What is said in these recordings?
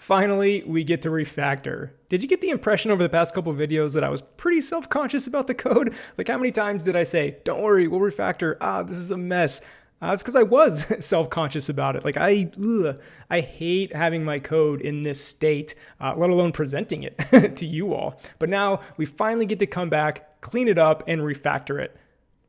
Finally, we get to refactor. Did you get the impression over the past couple of videos that I was pretty self-conscious about the code? Like, how many times did I say, don't worry, we'll refactor. This is a mess. It's because I was self-conscious about it. Like, I hate having my code in this state, let alone presenting it to you all. But now we finally get to come back, clean it up, and refactor it.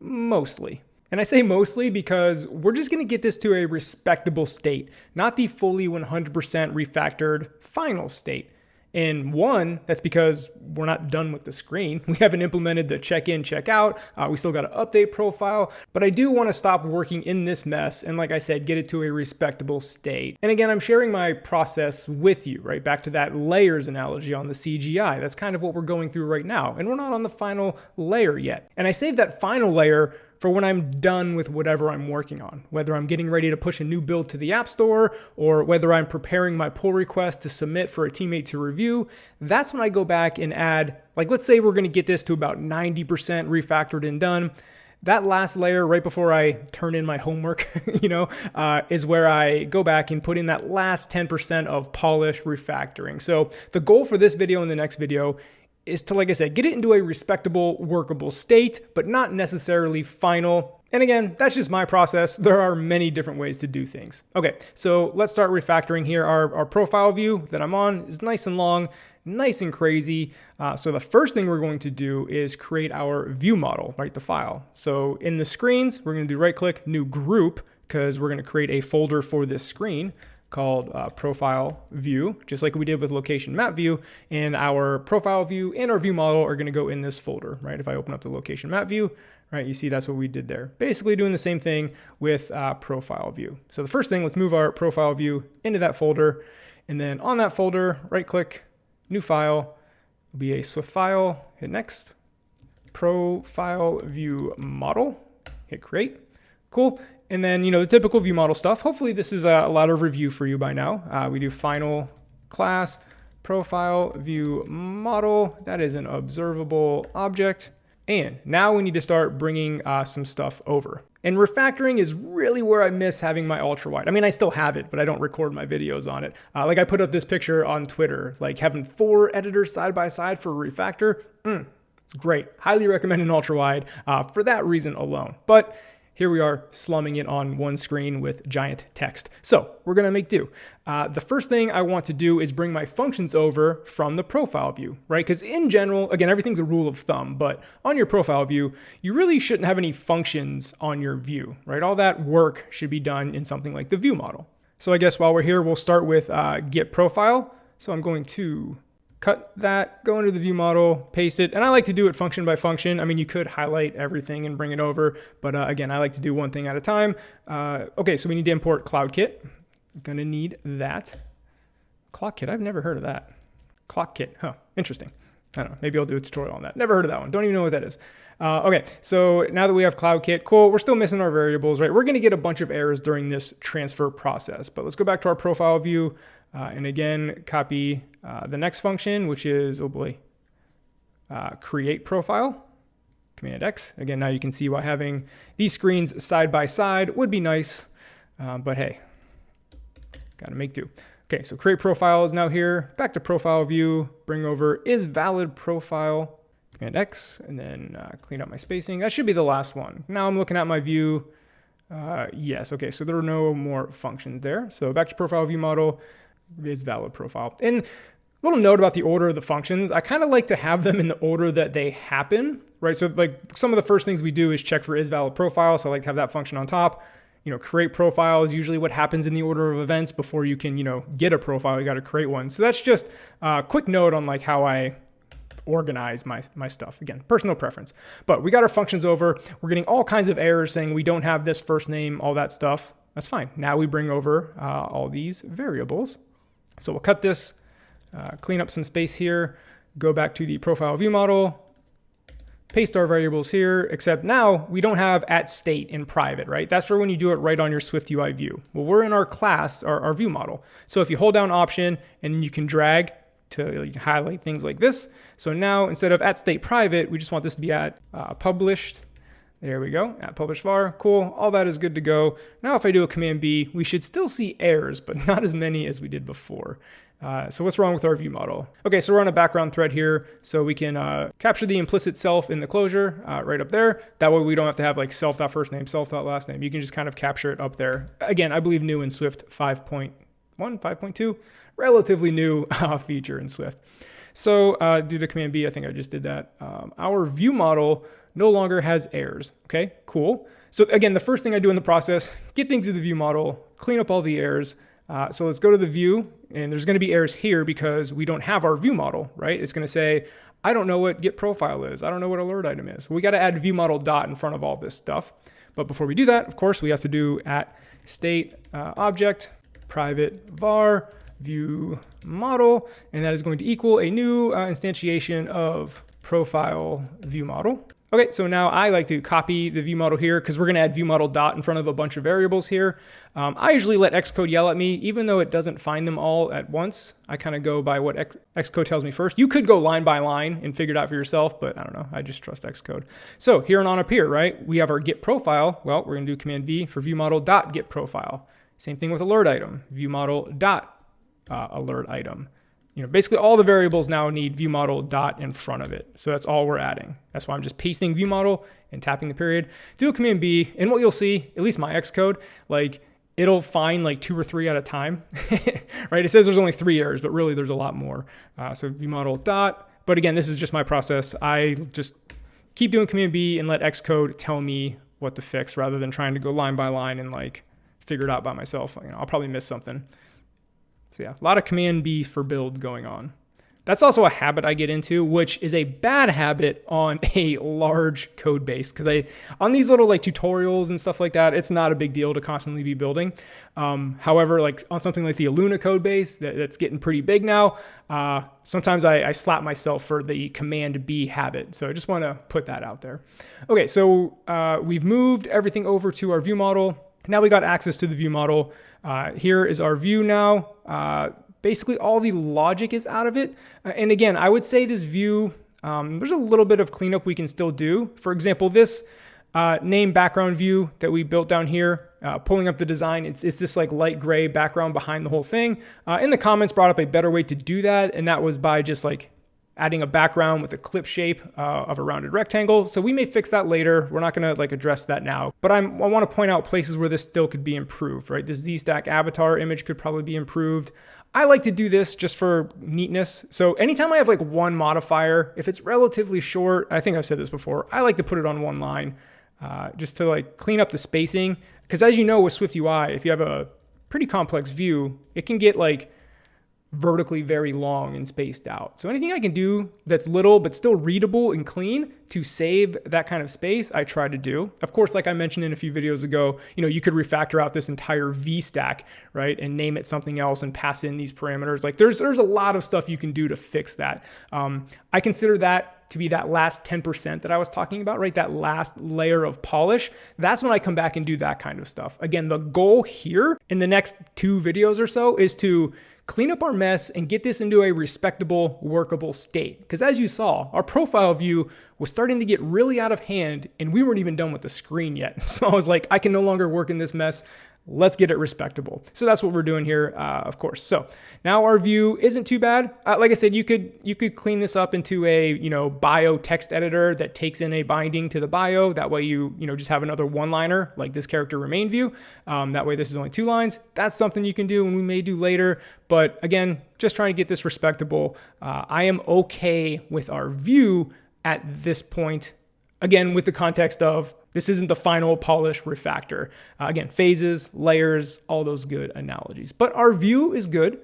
Mostly. And I say mostly because we're just going to get this to a respectable state, not the fully 100% refactored final state. And one, that's because we're not done with the screen. We haven't implemented the check-in, check-out. We still got to update profile. But I do want to stop working in this mess and, like I said, get it to a respectable state. And again, I'm sharing my process with you, right? Back to that layers analogy on the CGI. That's kind of what we're going through right now. And we're not on the final layer yet. And I saved that final layer for when I'm done with whatever I'm working on, whether I'm getting ready to push a new build to the App Store or whether I'm preparing my pull request to submit for a teammate to review. That's when I go back and add, like, let's say we're going to get this to about 90% refactored and done. That last layer right before I turn in my homework, is where I go back and put in that last 10% of polish refactoring. So the goal for this video and the next video is to, like I said, get it into a respectable, workable state, but not necessarily final. And again, that's just my process. There are many different ways to do things. Okay, so let's start refactoring here. Our profile view that I'm on is nice and long, nice and crazy. So the first thing we're going to do is create our view model, right, the file. So in the screens, we're going to do right click, new group, because we're going to create a folder for this screen called profile view, just like we did with location map view. And our profile view and our view model are going to go in this folder, right? If I open up the location map view, right, you see that's what we did there. Basically doing the same thing with profile view. So the first thing, let's move our profile view into that folder. And then on that folder, right click, new file, will be a Swift file, hit next, profile view model, hit create, cool. And then, the typical view model stuff. Hopefully this is a lot of review for you by now. We do final class, profile view model. That is an observable object. And now we need to start bringing some stuff over. And refactoring is really where I miss having my ultra wide. I mean, I still have it, but I don't record my videos on it. Like I put up this picture on Twitter, like having 4 editors side by side for refactor. It's great. Highly recommend an ultra wide for that reason alone. But here we are slumming it on one screen with giant text. So we're going to make do. The first thing I want to do is bring my functions over from the profile view, right? Because in general, again, everything's a rule of thumb, but on your profile view, you really shouldn't have any functions on your view, right? All that work should be done in something like the view model. So I guess while we're here, we'll start with get profile. So I'm going to cut that, go into the view model, paste it. And I like to do it function by function. I mean, you could highlight everything and bring it over, but again, I like to do one thing at a time. Okay, so we need to import CloudKit. I'm gonna need that. ClockKit, I've never heard of that. ClockKit, huh, interesting. I don't know, maybe I'll do a tutorial on that. Never heard of that one, don't even know what that is. Okay, so now that we have CloudKit, cool, we're still missing our variables, right? We're gonna get a bunch of errors during this transfer process, but let's go back to our profile view. And again, copy the next function, which is, oh boy, create profile, Command X. Again, now you can see why having these screens side by side would be nice, but hey, gotta make do. Okay, so create profile is now here. Back to profile view, bring over is valid profile, Command X, and then clean up my spacing. That should be the last one. Now I'm looking at my view. Yes, okay, so there are no more functions there. So back to profile view model, is valid profile. And a little note about the order of the functions. I kind of like to have them in the order that they happen, right? So like some of the first things we do is check for is valid profile. So I like to have that function on top. Create profile is usually what happens in the order of events before you can, get a profile, you got to create one. So that's just a quick note on like how I organize my stuff. Again, personal preference. But we got our functions over. We're getting all kinds of errors saying we don't have this first name, all that stuff. That's fine. Now we bring over all these variables. So we'll cut this, clean up some space here, go back to the profile view model, paste our variables here, except now we don't have at state in private, right? That's for when you do it right on your Swift UI view. Well, we're in our class, our view model. So if you hold down Option and you can drag to highlight things like this. So now instead of at state private, we just want this to be at published. There we go, at published var, cool, all that is good to go. Now if I do a Command B, we should still see errors, but not as many as we did before. So what's wrong with our view model? Okay, so we're on a background thread here, so we can capture the implicit self in the closure right up there. That way we don't have to have like self.firstname, self.last name. You can just kind of capture it up there. Again, I believe new in Swift 5.1, 5.2, relatively new feature in Swift. So due to Command B, I think I just did that. Our view model no longer has errors. Okay, cool. So again, the first thing I do in the process, get things to the view model, clean up all the errors. So let's go to the view, and there's going to be errors here because we don't have our view model, right? It's going to say, I don't know what get profile is. I don't know what alert item is. Well, we got to add ViewModel dot in front of all this stuff. But before we do that, of course, we have to do @state object private var view model, and that is going to equal a new instantiation of profile view model. Okay, so now I like to copy the view model here because we're going to add ViewModel dot in front of a bunch of variables here. I usually let Xcode yell at me, even though it doesn't find them all at once. I kind of go by what Xcode tells me first. You could go line by line and figure it out for yourself, but I don't know. I just trust Xcode. So here and on up here, right, we have our get profile. Well, we're going to do Command V for ViewModel dot get profile. Same thing with alert item, ViewModel dot alert item. You know, basically all the variables now need ViewModel dot in front of it. So that's all we're adding. That's why I'm just pasting ViewModel and tapping the period. Do a Command B, and what you'll see, at least my Xcode, like it'll find like 2 or 3 at a time, right? It says there's only 3 errors, but really there's a lot more. So ViewModel dot, but again, this is just my process. I just keep doing Command B and let Xcode tell me what to fix rather than trying to go line by line and like figure it out by myself. You know, I'll probably miss something. So yeah, a lot of Command B for build going on. That's also a habit I get into, which is a bad habit on a large code base. Because on these little like tutorials and stuff like that, it's not a big deal to constantly be building. However, like on something like the Aluna code base that's getting pretty big now, sometimes I slap myself for the Command B habit. So I just want to put that out there. Okay, so we've moved everything over to our view model. Now we got access to the view model. Here is our view now. Basically all the logic is out of it. And again, I would say this view, there's a little bit of cleanup we can still do. For example, this name background view that we built down here, pulling up the design, it's this like light gray background behind the whole thing. In the comments brought up a better way to do that, and that was by just like adding a background with a clip shape of a rounded rectangle. So we may fix that later. We're not gonna like address that now, but I wanna point out places where this still could be improved, right? This Z-Stack avatar image could probably be improved. I like to do this just for neatness. So anytime I have like one modifier, if it's relatively short, I think I've said this before, I like to put it on one line just to like clean up the spacing. Because as you know with Swift UI, if you have a pretty complex view, it can get like vertically very long and spaced out. So anything I can do that's little but still readable and clean to save that kind of space, I try to do. Of course, like I mentioned in a few videos ago, you know, you could refactor out this entire V stack, right, and name it something else and pass in these parameters. Like there's a lot of stuff you can do to fix that. I consider that to be that last 10% that I was talking about, right? That last layer of polish. That's when I come back and do that kind of stuff. Again, the goal here in the next 2 videos or so is to clean up our mess and get this into a respectable, workable state. Because as you saw, our profile view was starting to get really out of hand and we weren't even done with the screen yet. So I was like, I can no longer work in this mess. Let's get it respectable. So that's what we're doing here, of course. So now our view isn't too bad. Like I said, you could clean this up into a bio text editor that takes in a binding to the bio. That way you just have another one-liner like this character remain view. That way this is only 2 lines. That's something you can do and we may do later. But again, just trying to get this respectable. I am okay with our view at this point. Again, with the context of this isn't the final polished refactor. Again, phases, layers, all those good analogies. But our view is good.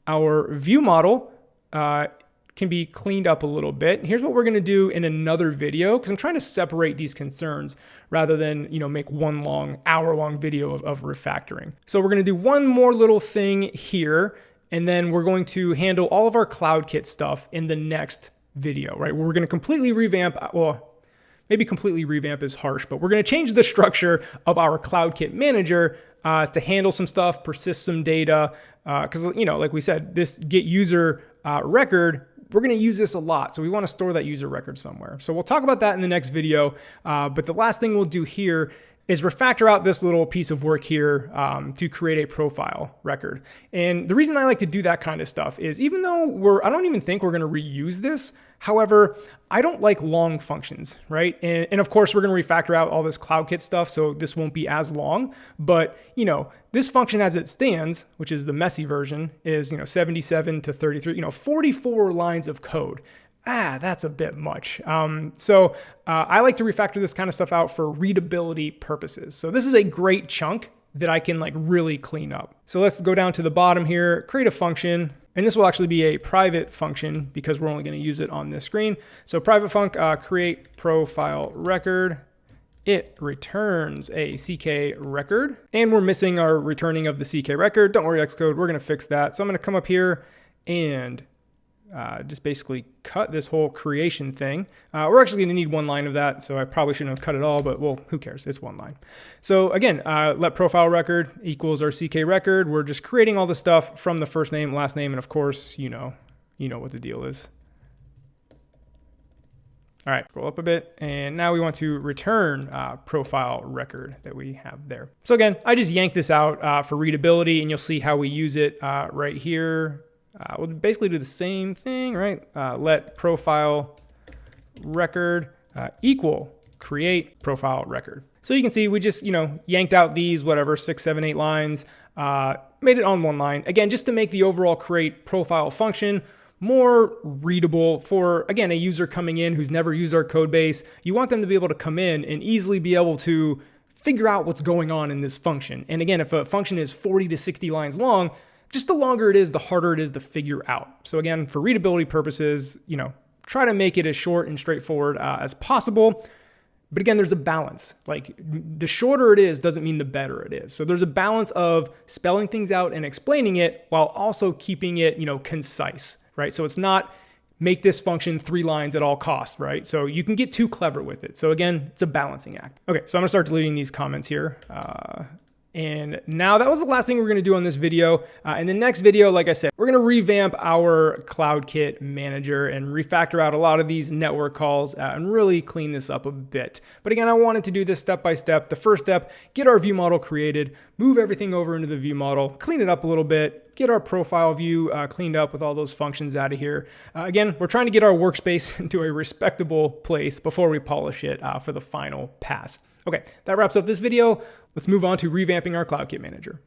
Our view model can be cleaned up a little bit. Here's what we're gonna do in another video, because I'm trying to separate these concerns rather than make one long, hour-long video of refactoring. So we're gonna do one more little thing here, and then we're going to handle all of our CloudKit stuff in the next video, right? We're gonna completely revamp, well, maybe completely revamp is harsh, but we're going to change the structure of our CloudKit manager to handle some stuff, persist some data. Because, like we said, this get user record, we're going to use this a lot. So we want to store that user record somewhere. So we'll talk about that in the next video. But the last thing we'll do here, is refactor out this little piece of work here to create a profile record. And the reason I like to do that kind of stuff is even though I don't even think we're going to reuse this. However, I don't like long functions, right? And of course, we're going to refactor out all this CloudKit stuff, so this won't be as long. But, this function as it stands, which is the messy version, is, 77 to 33, 44 lines of code. That's a bit much. So I like to refactor this kind of stuff out for readability purposes. So this is a great chunk that I can really clean up. So let's go down to the bottom here, create a function, and this will actually be a private function because we're only going to use it on this screen. So private func create profile record. It returns a CK record, and we're missing our returning of the CK record. Don't worry, Xcode, we're going to fix that. So I'm going to come up here and just basically cut this whole creation thing. We're actually going to need one line of that, so I probably shouldn't have cut it all, but well, who cares? It's one line. So again, let profile record equals our CK record. We're just creating all the stuff from the first name, last name, and of course, you know what the deal is. All right, scroll up a bit, and now we want to return profile record that we have there. So again, I just yanked this out for readability, and you'll see how we use it right here. We'll basically do the same thing, right? Let profile record equal create profile record. So you can see we just, yanked out these, 6, 7, 8 lines, made it on one line. Again, just to make the overall create profile function more readable for, again, a user coming in who's never used our code base. You want them to be able to come in and easily be able to figure out what's going on in this function. And again, if a function is 40 to 60 lines long, just the longer it is, the harder it is to figure out. So again, for readability purposes, try to make it as short and straightforward as possible. But again, there's a balance. Like the shorter it is doesn't mean the better it is. So there's a balance of spelling things out and explaining it while also keeping it, concise, right? So it's not make this function 3 lines at all costs, right? So you can get too clever with it. So again, it's a balancing act. Okay, so I'm gonna start deleting these comments here. And now that was the last thing we're going to do on this video. In the next video, like I said, we're going to revamp our CloudKit manager and refactor out a lot of these network calls and really clean this up a bit. But again, I wanted to do this step by step. The first step, get our view model created, move everything over into the view model, clean it up a little bit, get our profile view cleaned up with all those functions out of here. Again, we're trying to get our workspace into a respectable place before we polish it for the final pass. Okay, that wraps up this video. Let's move on to revamping our CloudKit manager.